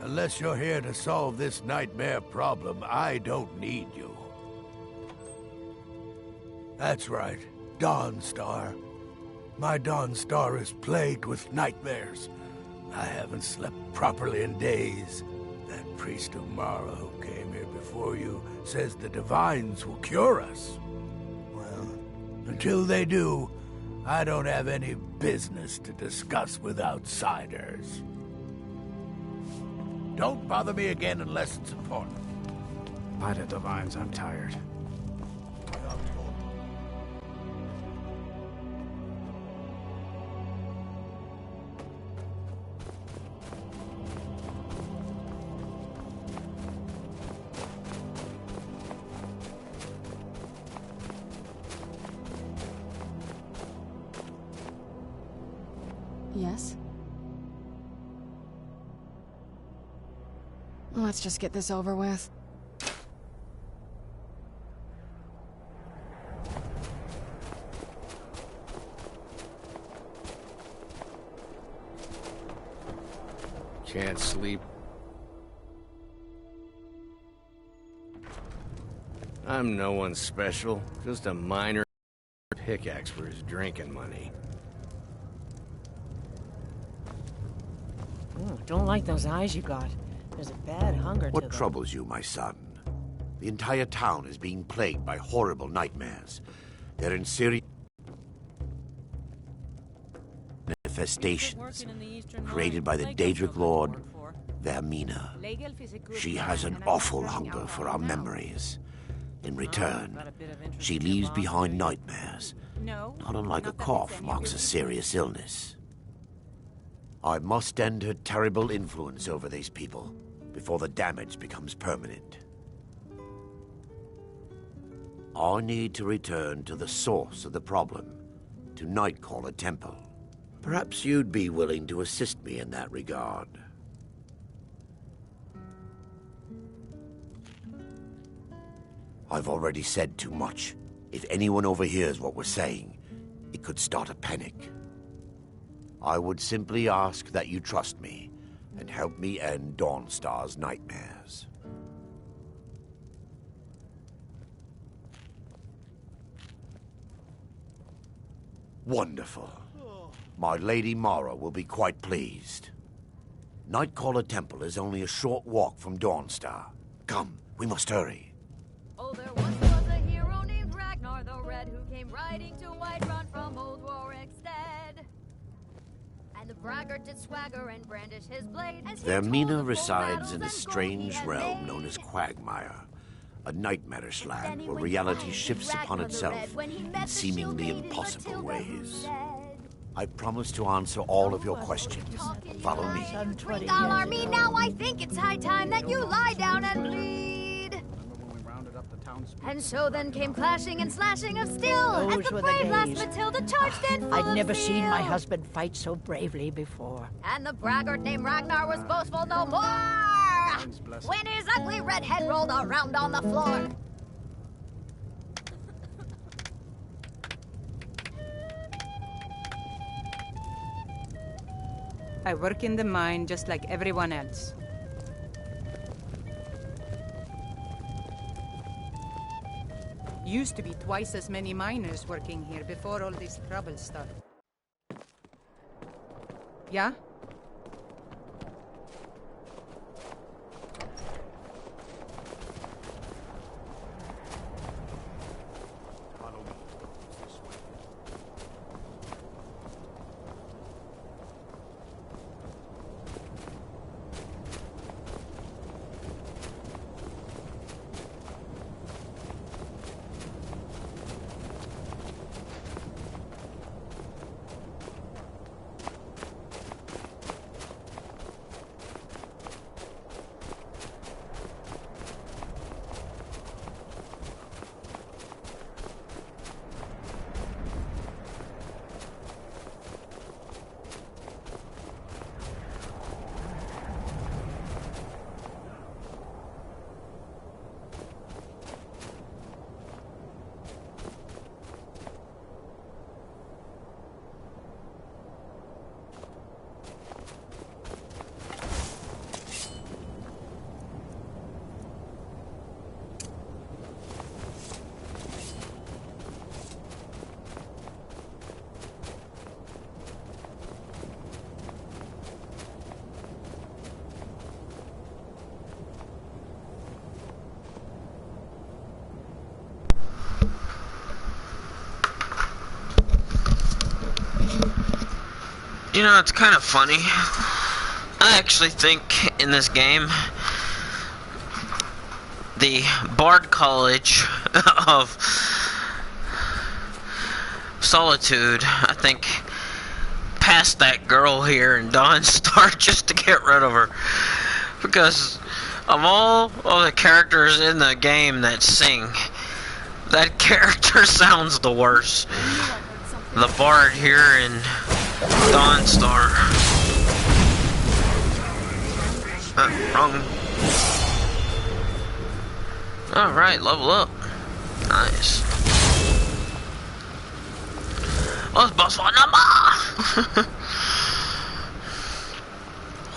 Unless you're here to solve this nightmare problem, I don't need you. That's right, Dawnstar. My Dawnstar is plagued with nightmares. I haven't slept properly in days. That priest Umara who came here before you says the divines will cure us. Well, until they do, I don't have any business to discuss with outsiders. Don't bother me again unless it's important. By the divines, I'm tired. Yes? Let's just get this over with. Can't sleep. I'm no one special, just a minor pickaxe for his drinking money. Ooh, don't like those eyes you got. There's a bad hunger to them. What troubles you, my son? The entire town is being plagued by horrible nightmares. They're in serious manifestations created by the Daedric Lord, Vermina. She has an awful hunger for our memories. In return, she leaves behind nightmares. Not unlike a cough marks a serious illness. I must end her terrible influence over these people before the damage becomes permanent. I need to return to the source of the problem, to Nightcaller Temple. Perhaps you'd be willing to assist me in that regard. I've already said too much. If anyone overhears what we're saying, it could start a panic. I would simply ask that you trust me and help me end Dawnstar's nightmares. Wonderful. My Lady Mara will be quite pleased. Nightcaller Temple is only a short walk from Dawnstar. Come, we must hurry. Oh, there once was a hero named Ragnar the Red who came riding to Whiterun from Old Warwick's dead. And the braggart did swagger and brandish his blade as he Vermina told of resides full in a battles and strange gold he had realm made. known as Quagmire, a nightmarish Then land he where went reality flying shifts to upon Ragnar the itself Red when he met in the seemingly shield lady impossible Matilda who ways. said, I promise to answer all of your questions. Follow me. Bring our army now, I think it's high time that you lie down and bleed. And so then came clashing and slashing of steel as Those the were the brave last days. Matilda charged in full I'd of never seen my zeal. husband fight so bravely before. And the braggart named Ragnar was boastful no more when his ugly red head rolled around on the floor. I work in the mine just like everyone else. Used to be twice as many miners working here before all this trouble started. Yeah? You know, it's kind of funny. I actually think in this game, the Bard College of Solitude, I think, passed that girl here in Dawnstar just to get rid of her. Because of all of the characters in the game that sing, that character sounds the worst. The Bard here in Dawnstar. Wrong. Alright, level up. Nice. Let's boss fight number!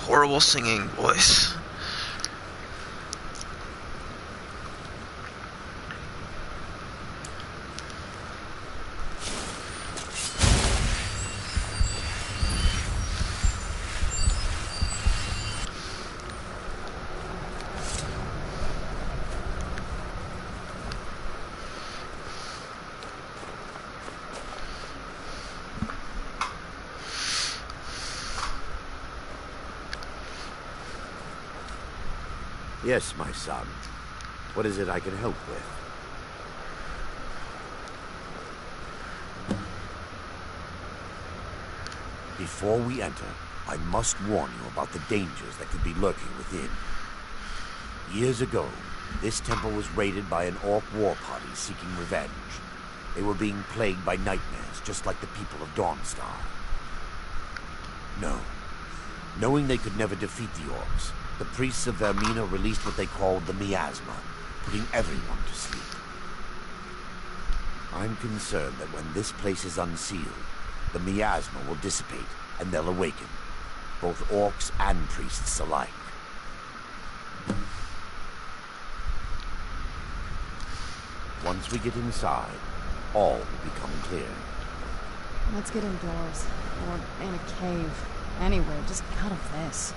Horrible singing voice. Yes, my son. What is it I can help with? Before we enter, I must warn you about the dangers that could be lurking within. Years ago, this temple was raided by an orc war party seeking revenge. They were being plagued by nightmares, just like the people of Dawnstar. No. Knowing they could never defeat the orcs, the priests of Vermina released what they called the miasma, putting everyone to sleep. I'm concerned that when this place is unsealed, the miasma will dissipate and they'll awaken, both orcs and priests alike. Once we get inside, all will become clear. Let's get indoors. Or in a cave. Anywhere, just out of this.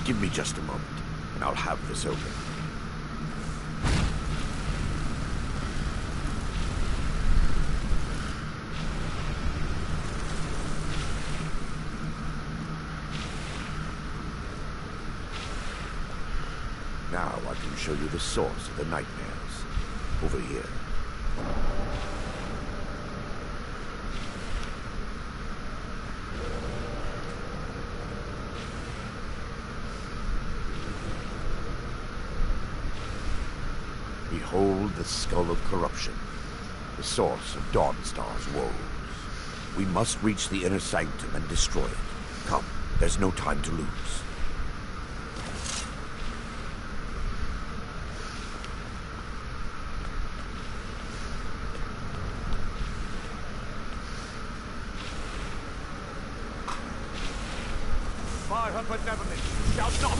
Give me just a moment, and I'll have this open. Now I can show you the source of the nightmares. Over here. Behold the Skull of Corruption, the source of Dawnstar's woes. We must reach the inner sanctum and destroy it. Come, there's no time to lose. Fire but never miss. Shall not stop.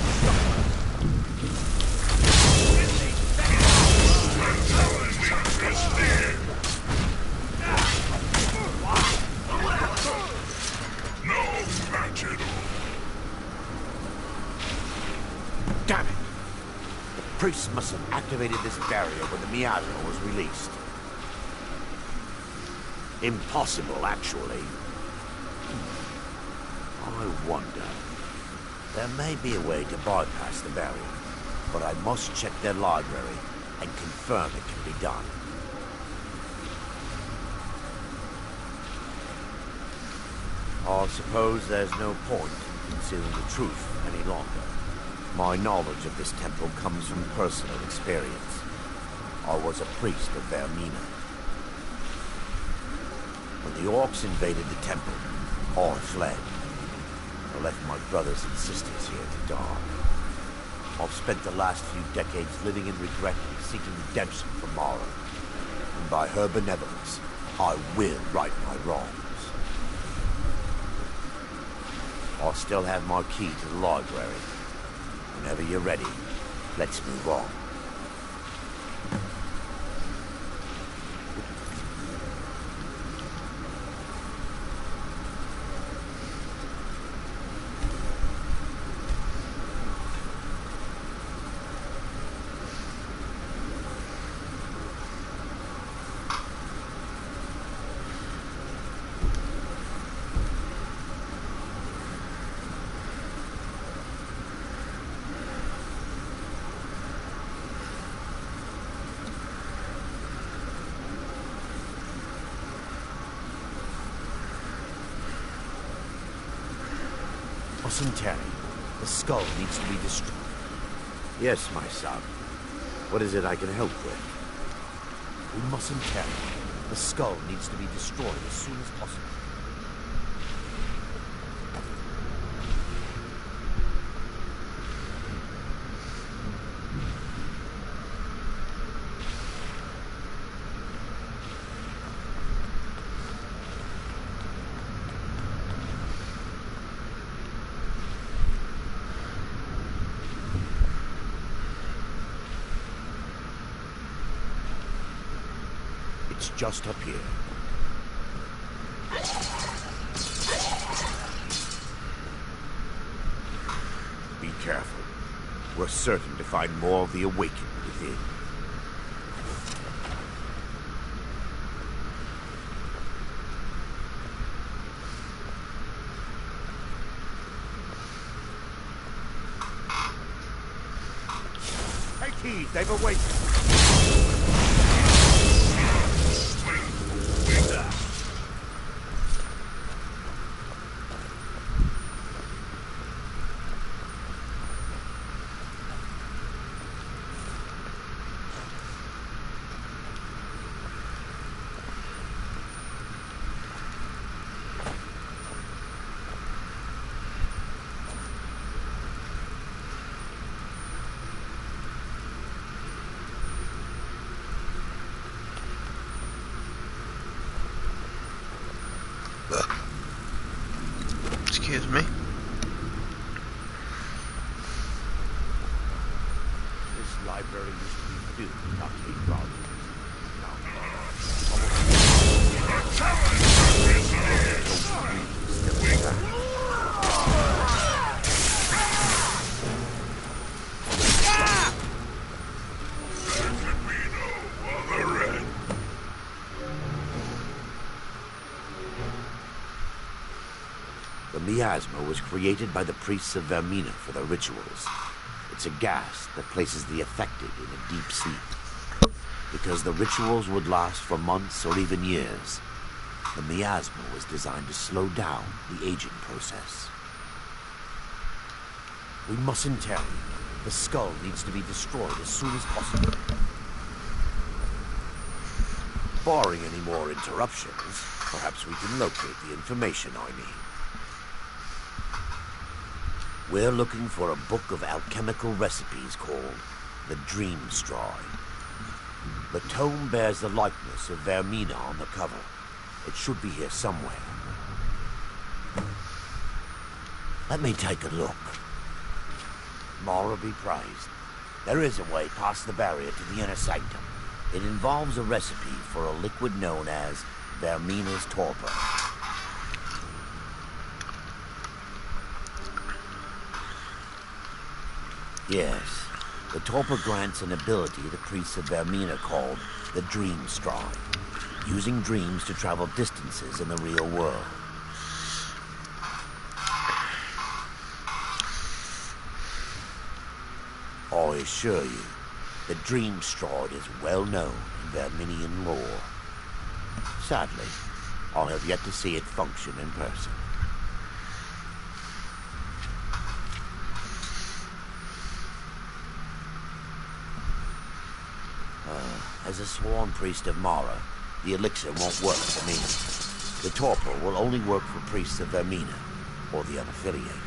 Damn it! The priests must have activated this barrier when the miasma was released. Impossible, actually. I wonder. There may be a way to bypass the barrier, but I must check their library and confirm it can be done. I suppose there's no point in concealing the truth any longer. My knowledge of this temple comes from personal experience. I was a priest of Vermina. When the orcs invaded the temple, I fled. I left my brothers and sisters here to die. I've spent the last few decades living in regret and seeking redemption from Mara. And by her benevolence, I will right my wrongs. I'll still have my key to the library. Whenever you're ready, let's move on. Terry, the skull needs to be destroyed. Yes, my son. What is it I can help with? We mustn't tarry. The skull needs to be destroyed as soon as possible. It's just up here. Be careful. We're certain to find more of the awakened within. Take heed, they've awakened. Excuse me. This library used to be filled with arcade volumes. The miasma was created by the priests of Vermina for their rituals. It's a gas that places the affected in a deep sleep. Because the rituals would last for months or even years, the miasma was designed to slow down the aging process. We mustn't tarry. The skull needs to be destroyed as soon as possible. Barring any more interruptions, perhaps we can locate the information I need. We're looking for a book of alchemical recipes called the Dream Straw. The tome bears the likeness of Vermina on the cover. It should be here somewhere. Let me take a look. Mara be praised. There is a way past the barrier to the inner sanctum. It involves a recipe for a liquid known as Vermina's torpor. Yes, the torpor grants an ability the priests of Vermina called the Dream Straw, using dreams to travel distances in the real world. I assure you, the Dream Straw is well known in Verminian lore. Sadly, I have yet to see it function in person. As a sworn priest of Mara, the elixir won't work for me. The torpor will only work for priests of Vermina, or the unaffiliated.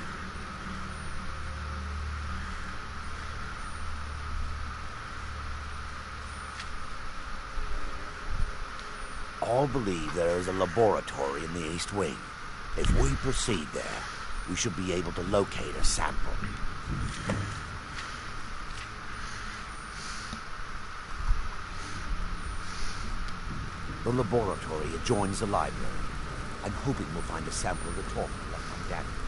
all believe there is a laboratory in the East Wing. If we proceed there, we should be able to locate a sample. The laboratory adjoins the library. I'm hoping we'll find a sample of the torpor left undamaged.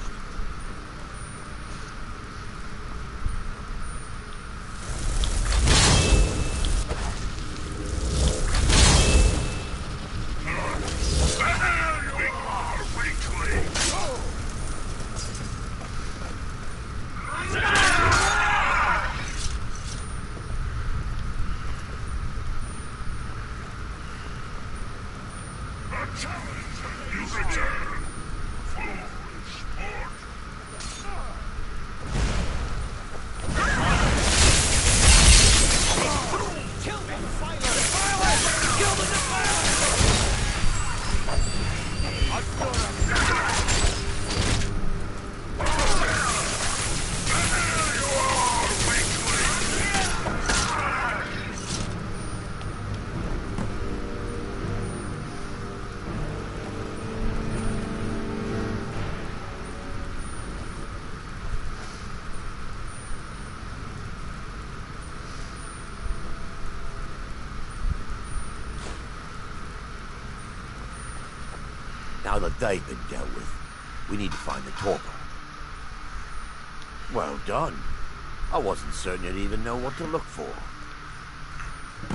Now that they've been dealt with, we need to find the torpor. Well done. I wasn't certain you'd even know what to look for.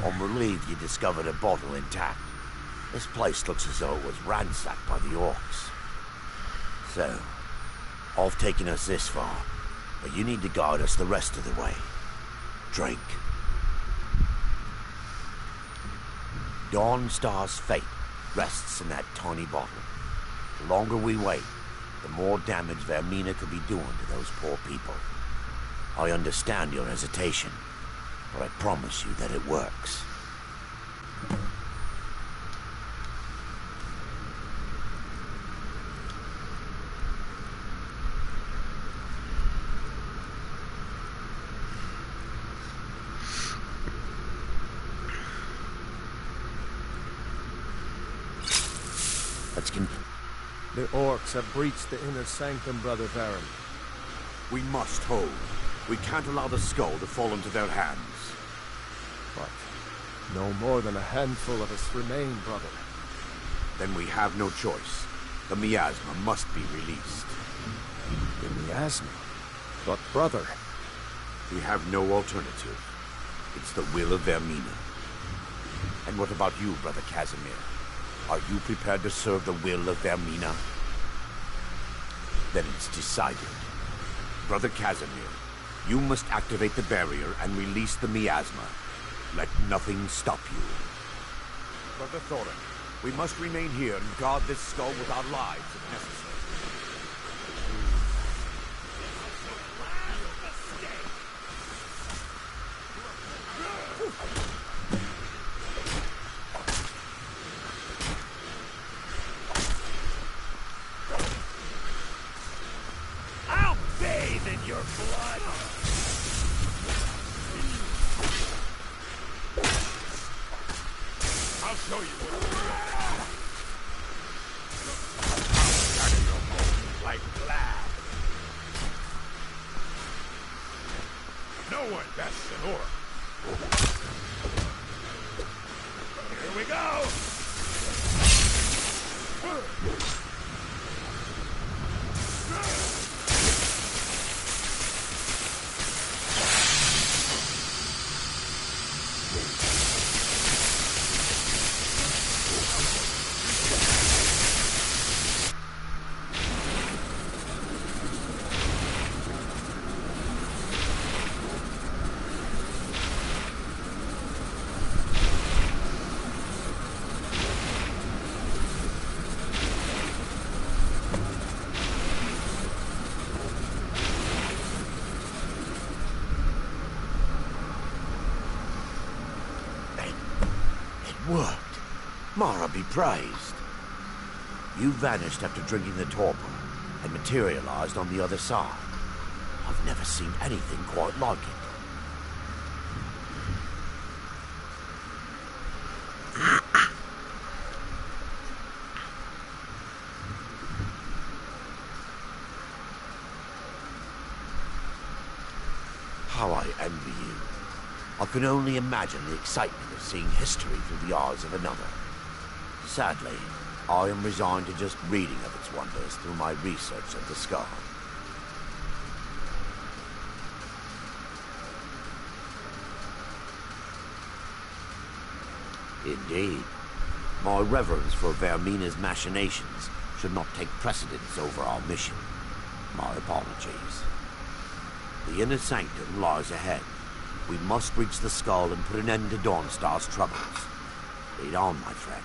I'm relieved you discovered a bottle intact. This place looks as though it was ransacked by the orcs. So, I've taken us this far, but you need to guide us the rest of the way. Drink. Dawnstar's fate rests in that tiny bottle. The longer we wait, the more damage Vermina could be doing to those poor people. I understand your hesitation, but I promise you that it works. The orcs have breached the inner sanctum, Brother Baron. We must hold. We can't allow the skull to fall into their hands. But no more than a handful of us remain, brother. Then we have no choice. The miasma must be released. The miasma? But brother... We have no alternative. It's the will of Vermina. And what about you, Brother Casimir? Are you prepared to serve the will of Vermina? Then it's decided. Brother Casimir, you must activate the barrier and release the miasma. Let nothing stop you. Brother Thorin, we must remain here and guard this skull with our lives if necessary. Worked. Mara be praised. You vanished after drinking the torpor and materialized on the other side. I've never seen anything quite like it. how I envy you. I can only imagine the excitement of seeing history through the eyes of another. Sadly, I am resigned to just reading of its wonders through my research of the skull. Indeed. My reverence for Vermina's machinations should not take precedence over our mission. My apologies. The inner sanctum lies ahead. We must reach the skull and put an end to Dawnstar's troubles. Lead on, my friend.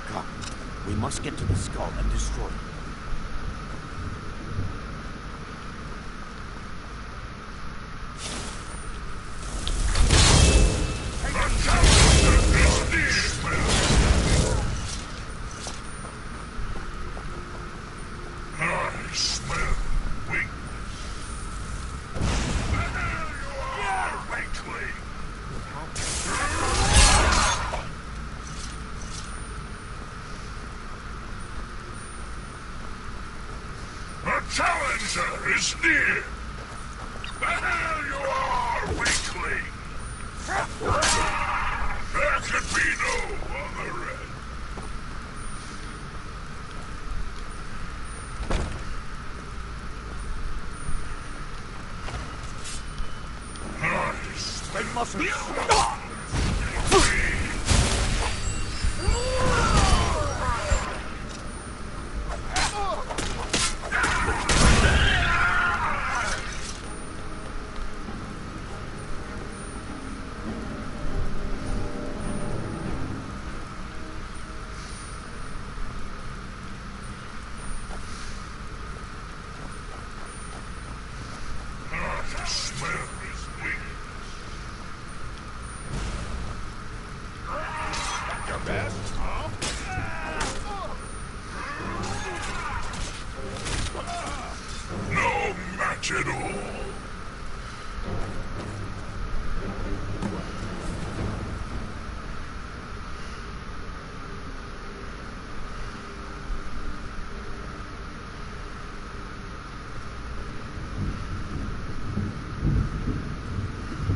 Come, we must get to the skull and destroy it. Challenger is near! There you are, weakling! There can be no other end. Nice! They mustn't stop!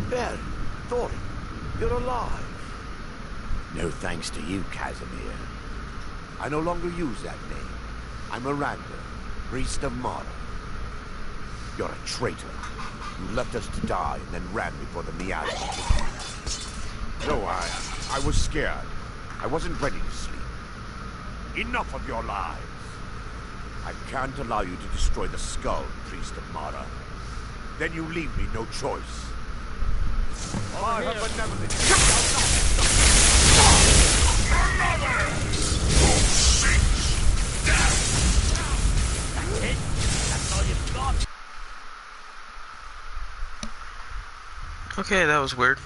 Ben, Thorin, you're alive. No thanks to you, Casimir. I no longer use that name. I'm Miranda, priest of Mara. You're a traitor. You left us to die and then ran before the miasma. No, I was scared. I wasn't ready to sleep. Enough of your lies. I can't allow you to destroy the skull, priest of Mara. Then you leave me no choice. I have benevolent. Another! Who seeks death? That's it? That's all you've got? Okay, that was weird.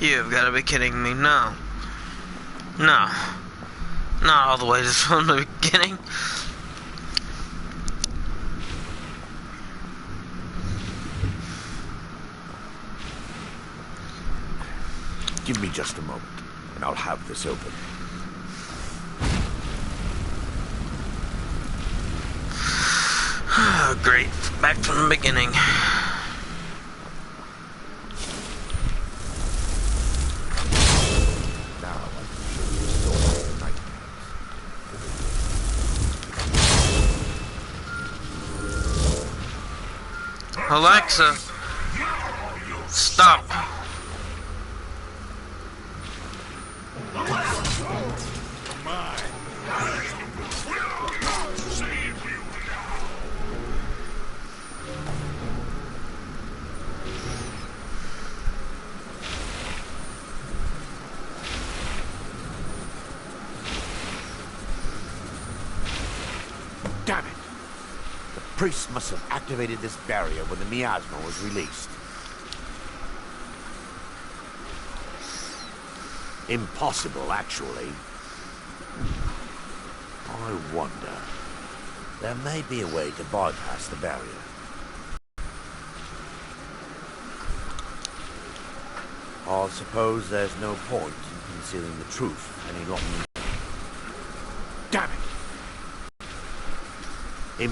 You've got to be kidding me. No. No. Not all the way from the beginning. Give me just a moment, and I'll have this open. Great. Back from the beginning. Alexa, stop. Damn it! The priest must have activated this barrier when the miasma was released. Impossible, actually. I wonder. There may be a way to bypass the barrier. I suppose there's no point in concealing the truth any longer. Damn it!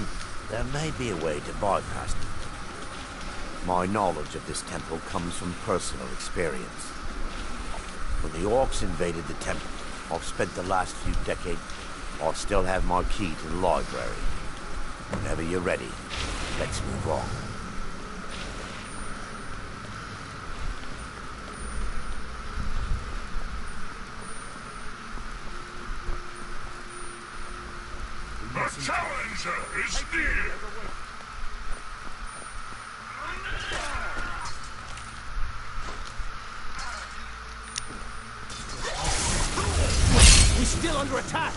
There may be a way to bypass it. My knowledge of this temple comes from personal experience. When the orcs invaded the temple, I've spent the last few decades, I still have my key to the library. Whenever you're ready, let's move on. The challenger is near! We're still under attack!